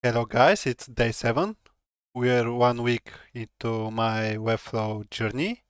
Hello guys, it's day 7. We're 1 week into my Webflow journey.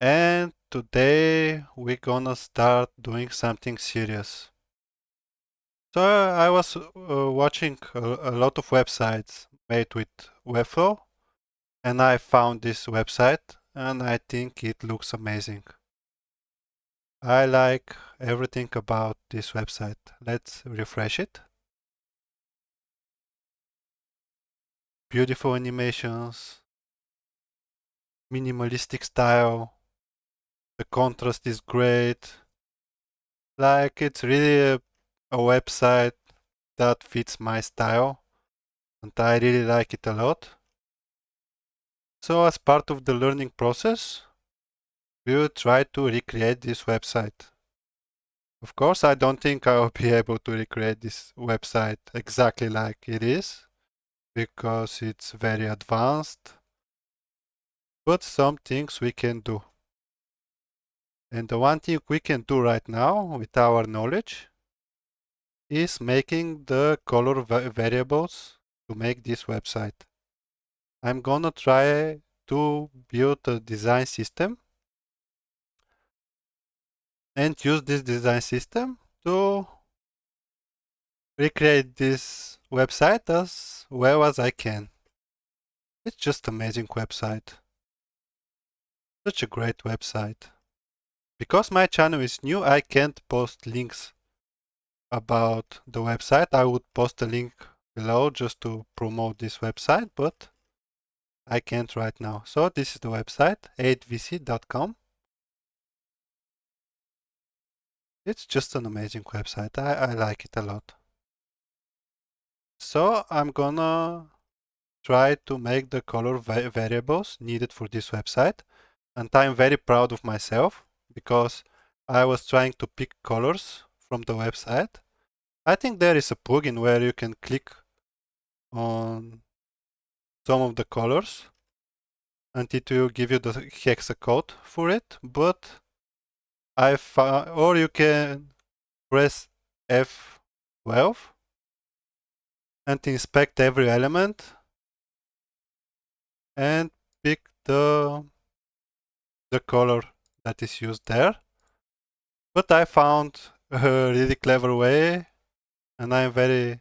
And today we're gonna start doing something serious. So I was watching a lot of websites made with Webflow, and I found this website and I think it looks amazing. I like everything about this website. Let's refresh it. Beautiful animations, minimalistic style, the contrast is great. Like it's really a website that fits my style and I really like it a lot. So as part of the learning process, we will try to recreate this website. Of course, I don't think I will be able to recreate this website exactly like it is because it's very advanced, but some things we can do. And the one thing we can do right now with our knowledge is making the color variables to make this website. I'm gonna try to build a design system and use this design system to recreate this website as well as I can. It's just amazing website. Such a great website. Because my channel is new, I can't post links about the website. I would post a link below just to promote this website, but I can't right now. So this is the website, 8vc.com. It's just an amazing website. I like it a lot. So I'm gonna try to make the color variables needed for this website. And I'm very proud of myself because I was trying to pick colors from the website. I think there is a plugin where you can click on some of the colors and it will give you the hexa code for it. But I found, or you can press F12 and inspect every element and pick the color that is used there. But I found a really clever way and I'm very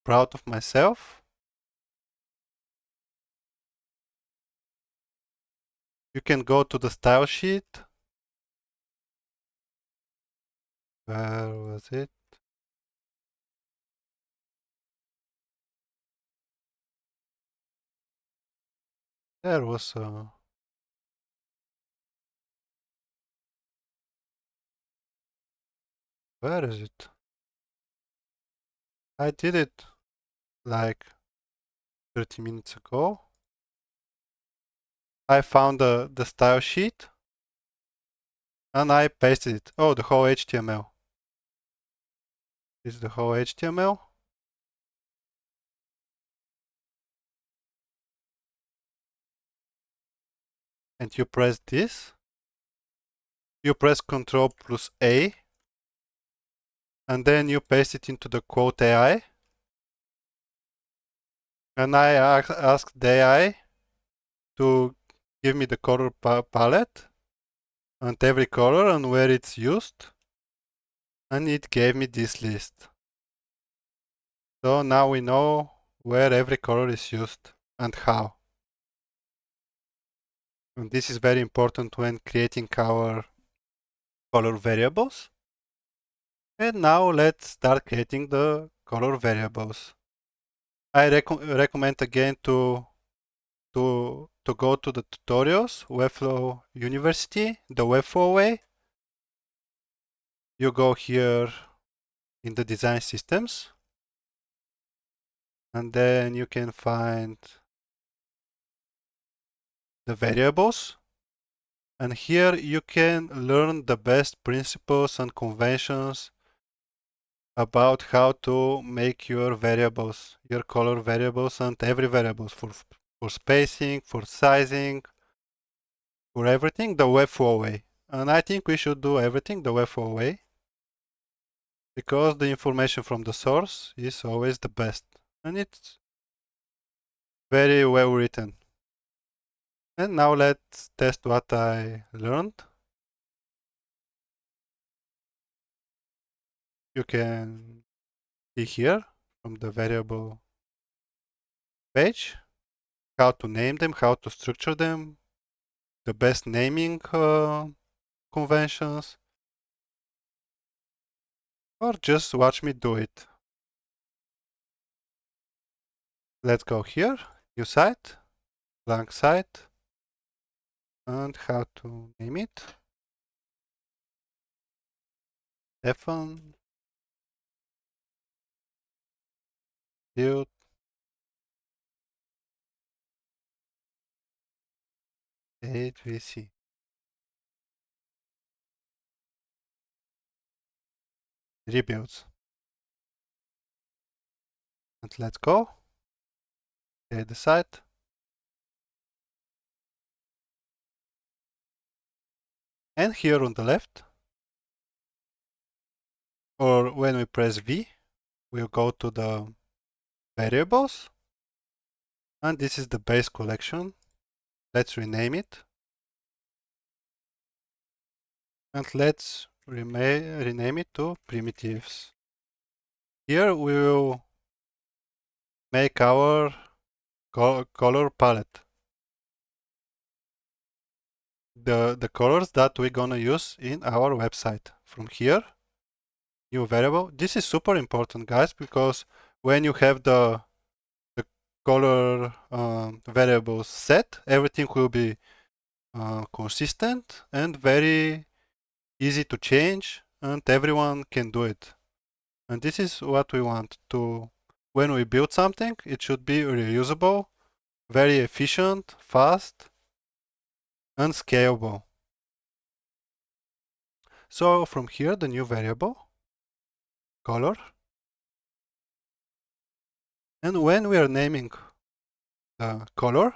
proud of myself. You can go to the style sheet. Where was it? There was a... Where is it? I did it like 30 minutes ago. I found the style sheet and I pasted it. Oh, the whole HTML. This is the whole HTML. And you press this. You press Ctrl plus A. And then you paste it into the quote AI. And I asked the AI to give me the color palette and every color and where it's used. And it gave me this list. So now we know where every color is used and how. And this is very important when creating our color variables. And now let's start creating the color variables. I recommend again to go to the tutorials, Webflow University, the Webflow Way. You go here in the design systems and then you can find the variables. And here you can learn the best principles and conventions about how to make your variables, your color variables and every variables for spacing, for sizing, for everything the Webflow way. And I think we should do everything the Webflow way. because the information from the source is always the best, and it's very well written. And now let's test what I learned. You can see here from the variable page how to name them, how to structure them, the best naming conventions, or just watch me do it. Let's go here, new site, blank site, and how to name it. Stefan build HVC. Rebuilds. And let's go. Create the site. And here on the left, or when we press V, we'll go to the variables. And this is the base collection. Let's rename it. And let's rename it to primitives. Here we will make our color palette. The colors that we're gonna use in our website. From here, new variable. This is super important, guys, because when you have the color variables set, everything will be consistent and very easy to change, and everyone can do it. And this is what we want to, when we build something, it should be reusable, very efficient, fast, and scalable. So from here, the new variable, color. And when we are naming the color,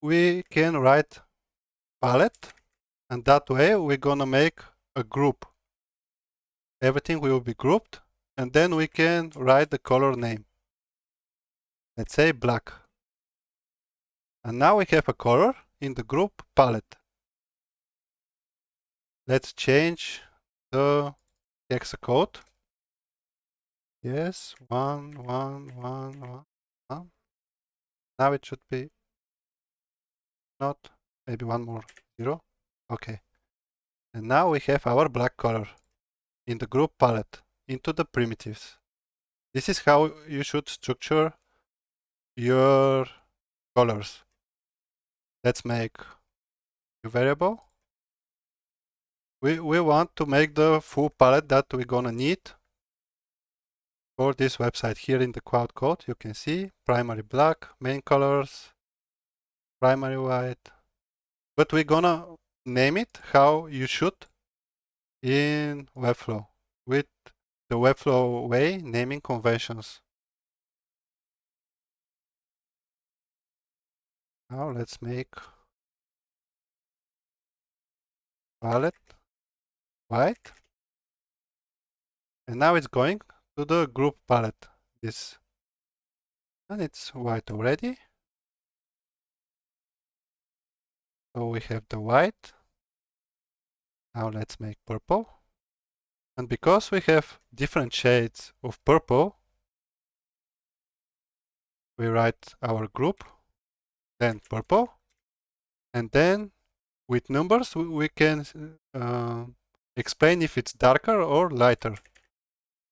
we can write palette, and that way we're gonna make a group. Everything will be grouped, and then we can write the color name. Let's say black. And now we have a color in the group palette. Let's change the hexacode. Yes, 1, 1, 1, 1, 1. Now it should be not, maybe one more 0. Okay. And now we have our black color in the group palette into the primitives. This is how you should structure your colors. Let's make a variable. We want to make the full palette that we're gonna need for this website. Here in the quad code, you can see primary black, main colors, primary white, but we're gonna name it how you should in Webflow with the Webflow Way naming conventions. Now let's make palette white, and now it's going to the group palette. This, and it's white already. So we have the white. Now let's make purple. And because we have different shades of purple, we write our group, then purple, and then with numbers we can explain if it's darker or lighter.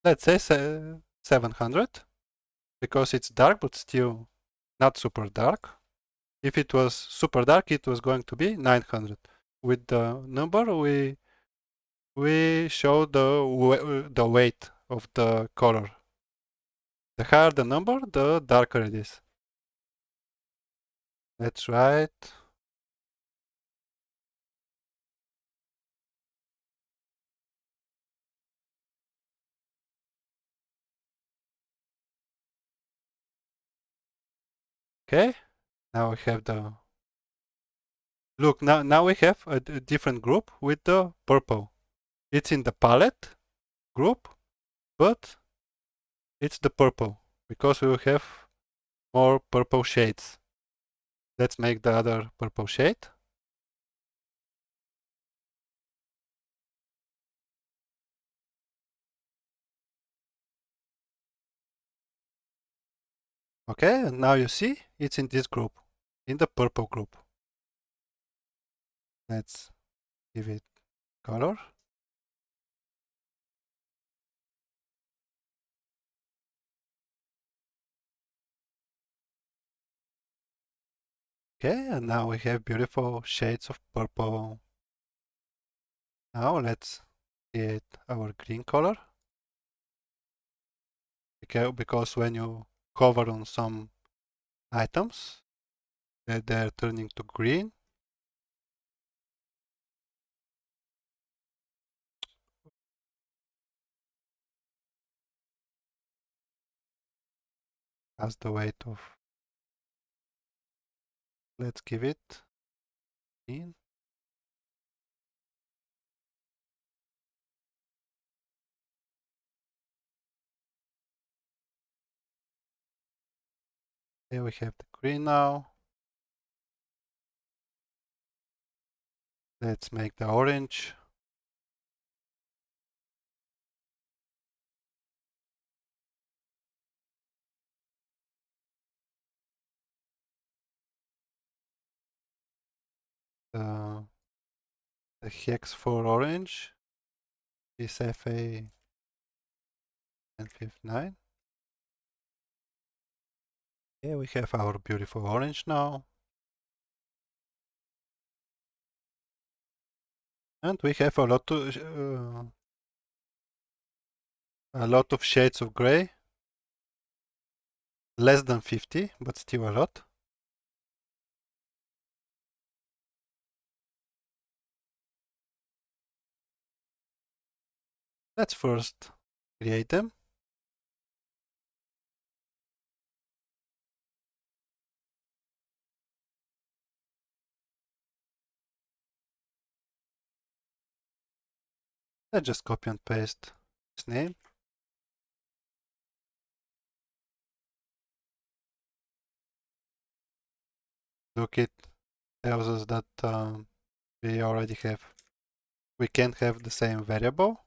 Let's say 700, because it's dark but still not super dark. If it was super dark, it was going to be 900. With the number, we show the weight of the color. The higher the number, the darker it is. Let's write okay. Now we have the look. Now we have a different group with the purple. It's in the palette, group, but it's the purple because we will have more purple shades. Let's make the other purple shade. Okay, and now you see it's in this group, in the purple group. Let's give it color. Okay, and now we have beautiful shades of purple. Now let's create our green color. Because when you hover on some items, they're turning to green. That's the weight of. Let's give it green. Here we have the green now. Let's make the orange. The, the hex for orange is FA and 59. Here we have our beautiful orange now. And we have a lot of shades of gray. Less than 50, but still a lot. Let's first create them. Let's just copy and paste his name. Look, it tells us that we can't have the same variable.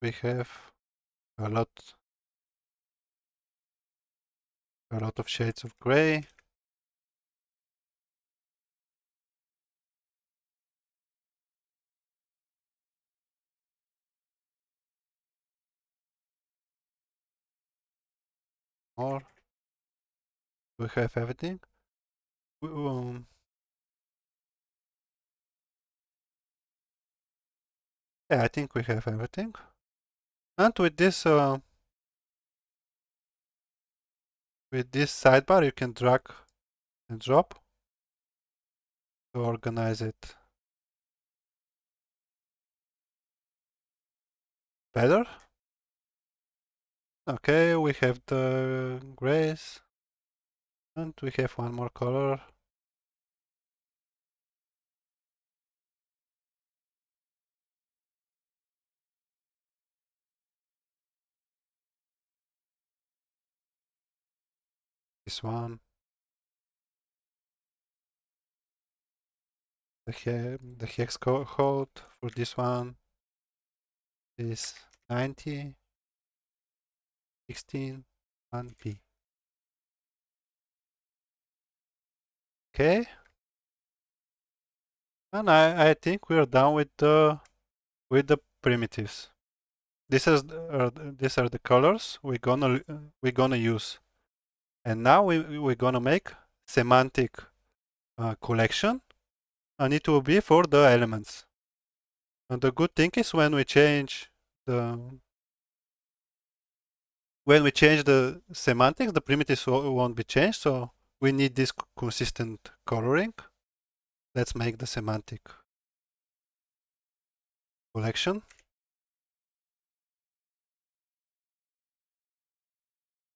We have a lot of shades of gray. Or we have everything. Yeah, I think we have everything. And with this sidebar, you can drag and drop to organize it better. Okay, we have the grays, and we have one more color. This one. The hex code for this one is 90 16 1P. Okay, and I think we're done with the primitives. These are the colors we're gonna use, and now we're gonna make semantic collection, and it will be for the elements. And the good thing is when we change the semantics, the primitives won't be changed. So we need this consistent coloring. Let's make the semantic collection.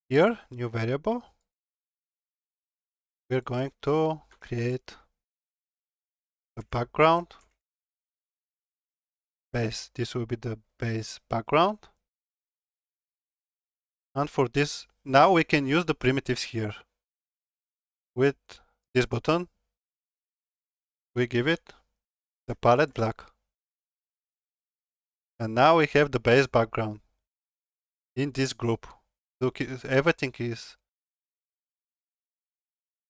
Here, new variable. We're going to create a background base. This will be the base background. And for this, now we can use the primitives here. With this button, we give it the palette black. And now we have the base background in this group. Look, everything is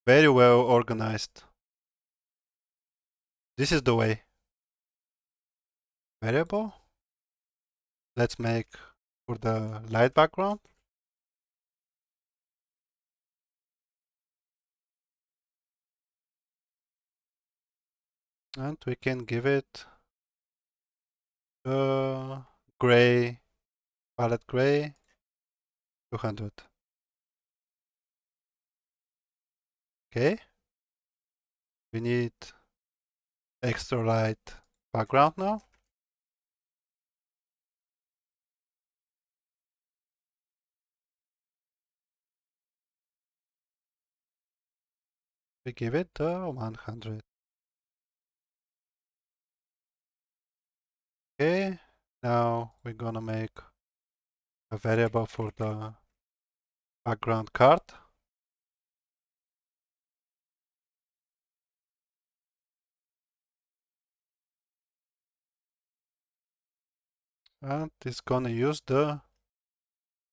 very well organized. This is the way. Variable. Let's make for the light background. And we can give it gray, palette gray, 200. Okay. We need extra light background now. We give it 100. Okay. Now we're gonna make a variable for the background card. And it's gonna use the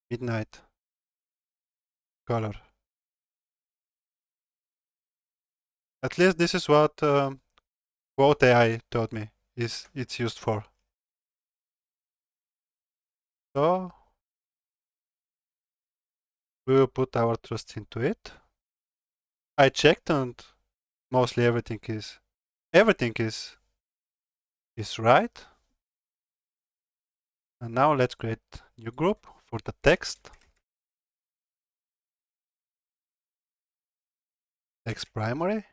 midnight color. At least this is what Quote AI told me it's used for. So we will put our trust into it. I checked and mostly everything is right. And now let's create new group for the text. Text primary.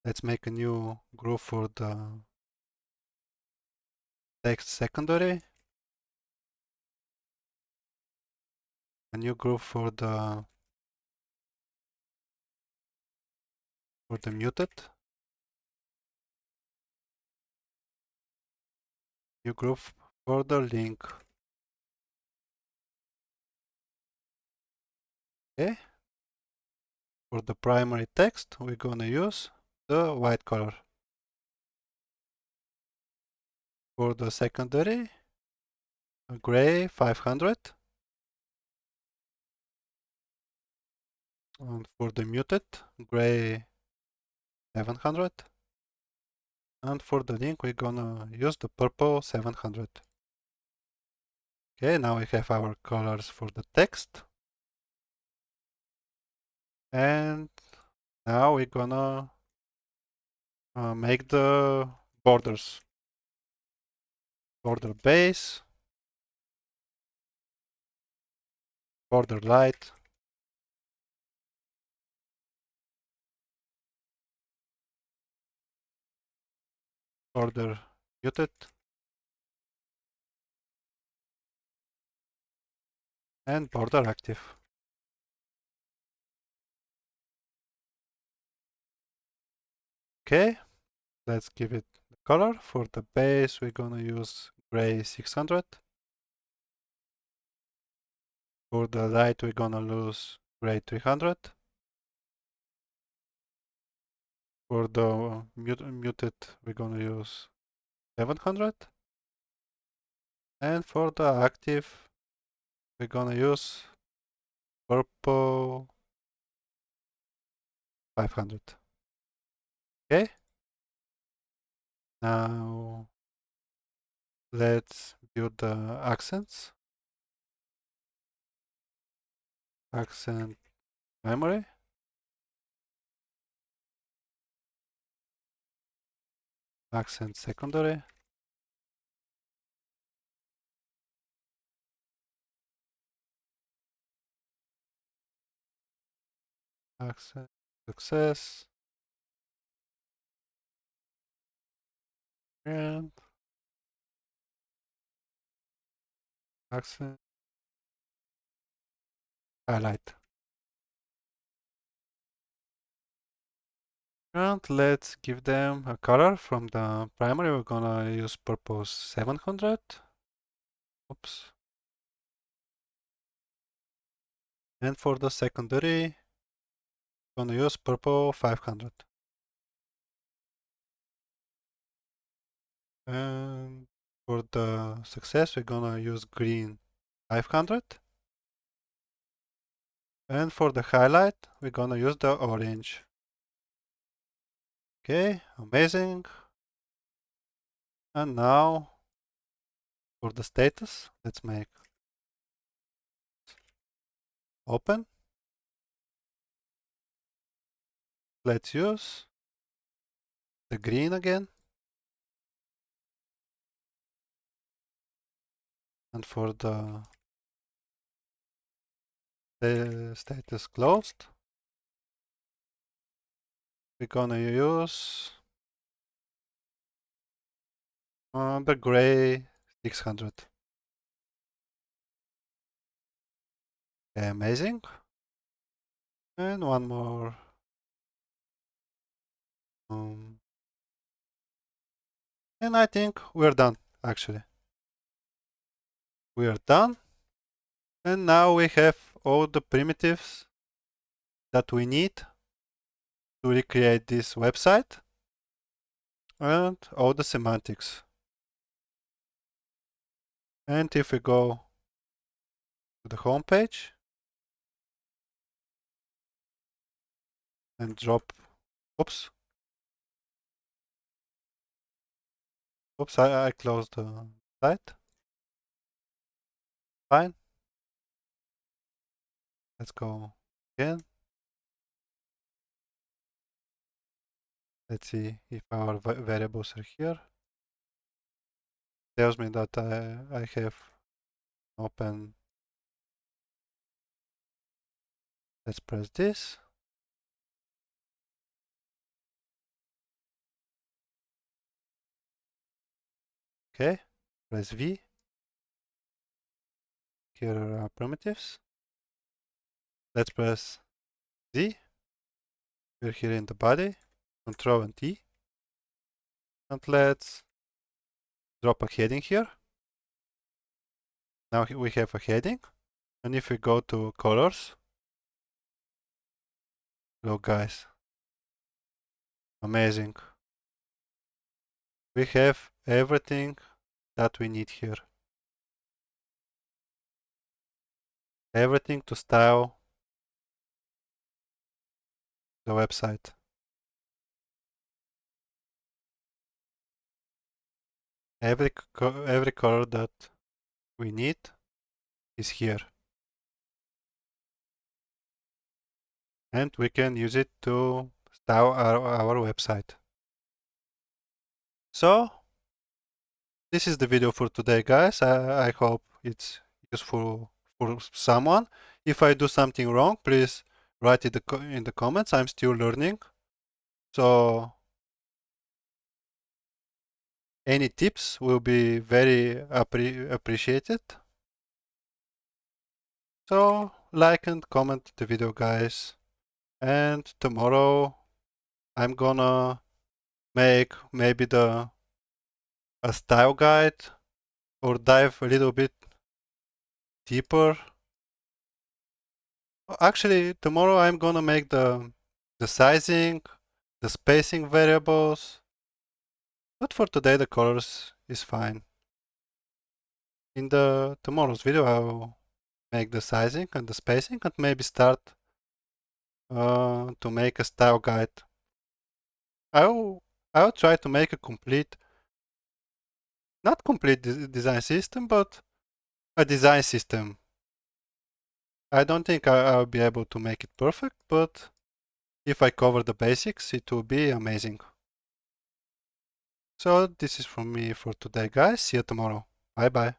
Let's make a new group for the text secondary. A new group for the muted. New group for the link. Okay. For the primary text, we're gonna use the white color. For the secondary, gray 500. And for the muted, gray 700. And for the link, we're gonna use the purple 700. Okay, now we have our colors for the text. And now we're gonna make the borders. Border base, border light, border muted, and border active. Okay, let's give it the color. For the base, we're gonna use gray 600. For the light, we're gonna use gray 300. For the muted, we're gonna use 700. And for the active, we're gonna use purple 500. Okay. Now let's build the accents. Accent memory. Accent secondary. Accent success. And accent highlight. And let's give them a color. From the primary, we're gonna use purple 700. Oops. And for the secondary, we're gonna use purple 500. And for the success, we're gonna use green 500. And for the highlight, we're gonna use the orange. Okay, amazing. And now for the status, let's make open. Let's use the green again. And for the status closed, we're gonna use the gray 600. Okay, amazing. And one more. And I think we're done, actually. We are done. And now we have all the primitives that we need to recreate this website and all the semantics. And if we go to the home page and drop, oops, I closed the site. Fine. Let's go again. Let's see if our variables are here. Tells me that I have open. Let's press this. Okay, press V. Here are our primitives. Let's press Z. We're here in the body. Control and T. And let's drop a heading here. Now we have a heading. And if we go to colors, look guys, amazing. We have everything that we need here. Everything to style the website. Every color that we need is here. And we can use it to style our website. So, this is the video for today, guys. I hope it's useful for someone. If I do something wrong, please write it in the comments. I'm still learning. So, any tips will be very appreciated. So, like and comment the video, guys. And tomorrow I'm gonna make maybe a style guide or dive a little bit deeper. Actually, tomorrow I'm gonna make the sizing, the spacing variables. But for today the colors is fine. In the tomorrow's video I'll make the sizing and the spacing and maybe start to make a style guide. I'll try to make a complete, not complete design system, but a design system. I don't think I'll be able to make it perfect, but if I cover the basics, it will be amazing. So this is from me for today, guys. See you tomorrow. Bye bye.